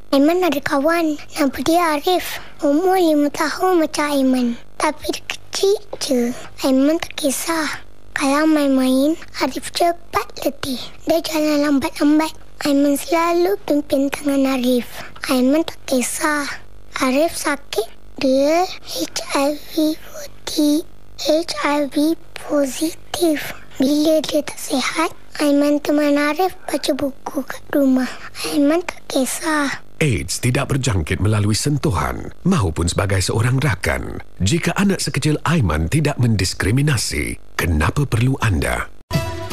Aiman ada kawan, nama dia Arif. Umur 5 tahun macam Aiman. Tapi dia kecil je. Aiman tak kisah. Kalau main-main, Arif cepat letih. Dia jalan lambat-lambat. Aiman selalu pimpin tangan Arif. Aiman tak kisah. Arif sakit. Dia HIV positif. Bila dia tak sihat, Aiman teman Arif baca buku kat rumah. Aiman tak kisah. AIDS tidak berjangkit melalui sentuhan maupun sebagai seorang rakan. Jika anak sekecil Aiman tidak mendiskriminasi, kenapa perlu anda?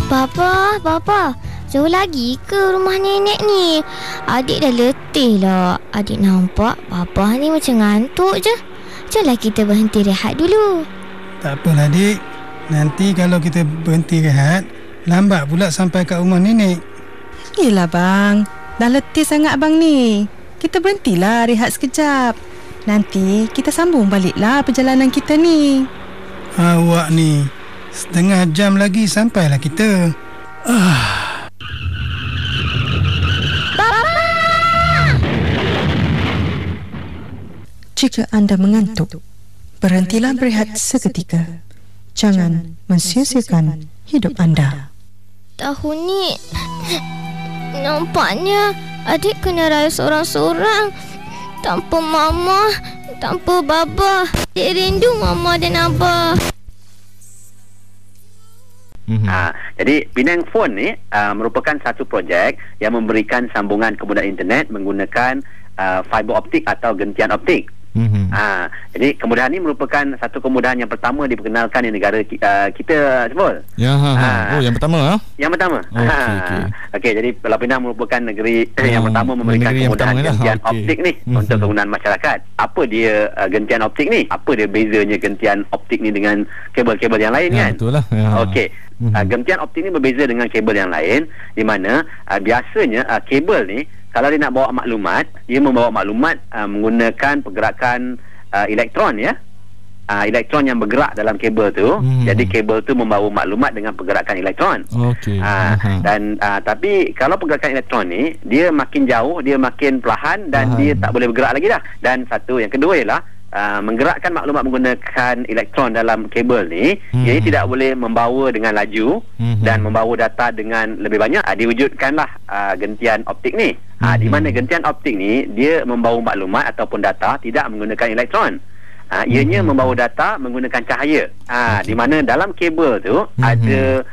Bapa, jauh lagi ke rumah nenek ni? Adik dah letih lah. Adik nampak Papa ni macam ngantuk je. Jomlah kita berhenti rehat dulu. Tak apalah, Dik. Nanti kalau kita berhenti rehat, lambat pula sampai kat rumah nenek. Yelah bang, dah letih sangat abang ni. Kita berhentilah rehat sekejap. Nanti kita sambung baliklah perjalanan kita ni. Awak ni, setengah jam lagi sampailah kita. Jika anda mengantuk, berhentilah berehat seketika. Jangan mensia-siakan hidup anda. Tahun ni nampaknya adik kena raya seorang-seorang. Tanpa mama, tanpa baba. Adik rindu mama dan abah. Jadi Penang Phone ni merupakan satu projek yang memberikan sambungan kemudahan internet menggunakan fiber optik atau gentian optik. Jadi kemudahan ini merupakan satu kemudahan yang pertama diperkenalkan di negara kita, Sebul. Ya, yang pertama. Yang pertama. Okey, jadi Pulau Pinang merupakan negeri yang pertama memberikan kemudahan gentian optik ni untuk kegunaan masyarakat. Apa dia gentian optik ni? Apa dia bezanya gentian optik ni dengan kabel-kabel yang lain kan? Betul lah. Okey. Gentian optik ni berbeza dengan kabel yang lain, di mana biasanya kabel ni kalau dia nak bawa maklumat, dia membawa maklumat menggunakan pergerakan elektron ya. Elektron yang bergerak dalam kabel tu. Jadi kabel tu membawa maklumat dengan pergerakan elektron. Okey. Dan tapi kalau pergerakan elektron ni, dia makin jauh, dia makin perlahan dan dia tak boleh bergerak lagi dah. Dan satu yang kedua ialah menggerakkan maklumat menggunakan elektron dalam kabel ni, ia tidak boleh membawa dengan laju dan membawa data dengan lebih banyak. Diwujudkanlah gentian optik ni. Di mana gentian optik ni dia membawa maklumat ataupun data tidak menggunakan elektron. Ianya membawa data menggunakan cahaya. Di mana dalam kabel tu ada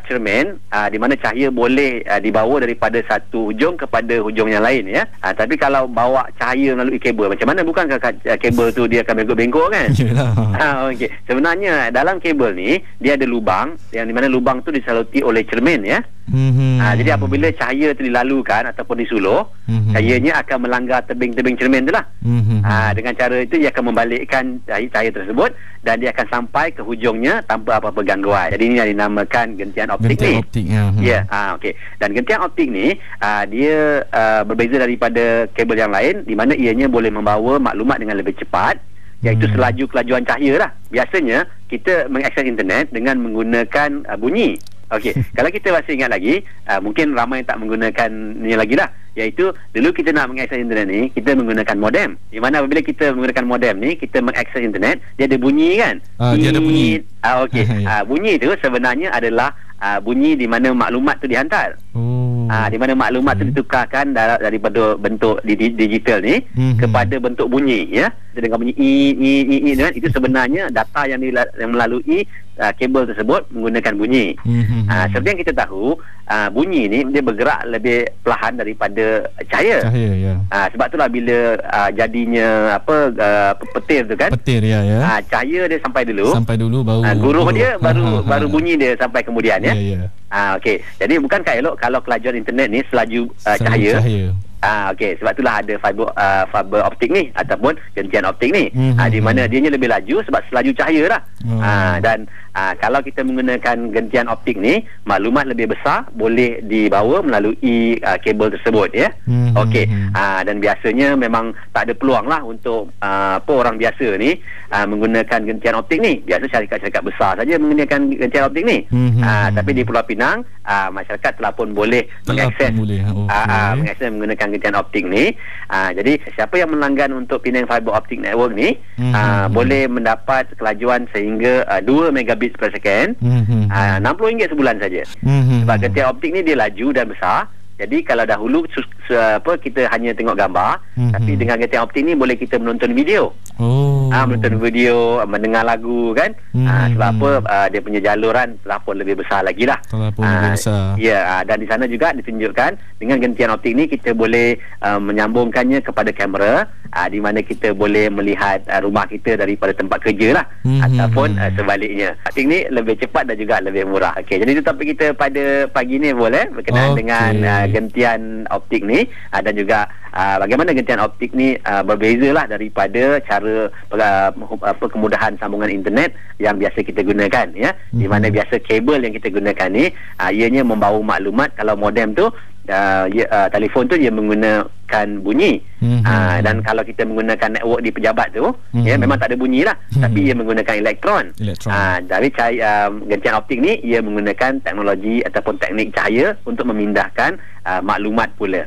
cermin di mana cahaya boleh dibawa daripada satu hujung kepada hujung yang lain ya. Tapi kalau bawa cahaya melalui kabel, macam mana? Bukankah kabel tu dia akan bengkok-bengkok kan? Okey. Sebenarnya dalam kabel ni dia ada lubang, yang di mana lubang tu disaluti oleh cermin ya. Jadi apabila cahaya tu dilalukan ataupun disulur, cahayanya akan melanggar tebing-tebing cermin tu lah. Dengan cara itu ia akan membalikkan cahaya tersebut dan dia akan sampai ke hujungnya tanpa apa-apa gangguan. Jadi ini yang dinamakan gentian optik ni. Okey. Dan gentian optik ni dia berbeza daripada kabel yang lain, di mana ianya boleh membawa maklumat dengan lebih cepat, iaitu selaju kelajuan cahaya lah. Biasanya kita mengakses internet dengan menggunakan bunyi. Okey, kalau kita masih ingat lagi, mungkin ramai tak menggunakan ni lagi lah, iaitu dulu kita nak mengakses internet ni, kita menggunakan modem. Di mana apabila kita menggunakan modem ni, kita mengakses internet, dia ada bunyi kan? Dia ada bunyi. Okey, bunyi tu sebenarnya adalah bunyi di mana maklumat tu dihantar. Di mana maklumat tu ditukarkan daripada bentuk digital ni kepada bentuk bunyi ya. Dengan bunyi i kan, itu sebenarnya data yang melalui kabel tersebut menggunakan bunyi. Seperti yang kita tahu, bunyi ni dia bergerak lebih perlahan daripada cahaya. Sebab itulah bila jadinya petir tu kan. Petir ya. Cahaya dia sampai dulu baru guruh dia baru bunyi dia sampai kemudian ya. Okey. Jadi bukankah elok kalau kelajuan internet ni selaju cahaya? Okey, sebab itulah ada fiber optik ni ataupun gentian optik ni. Di mana dianya lebih laju sebab selaju cahaya lah. Dan kalau kita menggunakan gentian optik ni, maklumat lebih besar boleh dibawa melalui kabel tersebut, ya. Okey. Dan biasanya memang tak ada peluang lah untuk orang biasa ni menggunakan gentian optik ni. Biasa syarikat-syarikat besar saja menggunakan gentian optik ni. Tapi di Pulau Pinang masyarakat telah pun boleh mengakses mengakses menggunakan gentian optik ni. Jadi siapa yang melanggan untuk Penang Fiber Optic Network ni boleh mendapat kelajuan sehingga 2 megabit per second, RM60 sebulan saja. Sebab gentian optik ni dia laju dan besar. Jadi kalau dahulu kita hanya tengok gambar, tapi dengan gentian optik ni boleh kita menonton video. Menonton video, mendengar lagu kan. Sebab apa dia punya jaluran telah pun lebih besar lagi lah. Ya, dan di sana juga ditunjukkan dengan gentian optik ni kita boleh menyambungkannya kepada kamera, di mana kita boleh melihat rumah kita daripada tempat kerja lah, ataupun sebaliknya. Optik ni lebih cepat dan juga lebih murah. Okey, jadi itu topik kita pada pagi ni boleh berkenaan dengan gentian optik ni, dan juga bagaimana gentian optik ni berbeza lah daripada cara kemudahan sambungan internet yang biasa kita gunakan, ya. Di mana biasa kabel yang kita gunakan ni ianya membawa maklumat. Kalau modem tu telefon tu dia menggunakan bunyi, dan kalau kita menggunakan network di pejabat tu, ya, memang tak ada bunyi lah, tapi ia menggunakan elektron. Dari gentian optik ni ia menggunakan teknologi ataupun teknik cahaya untuk memindahkan maklumat pula.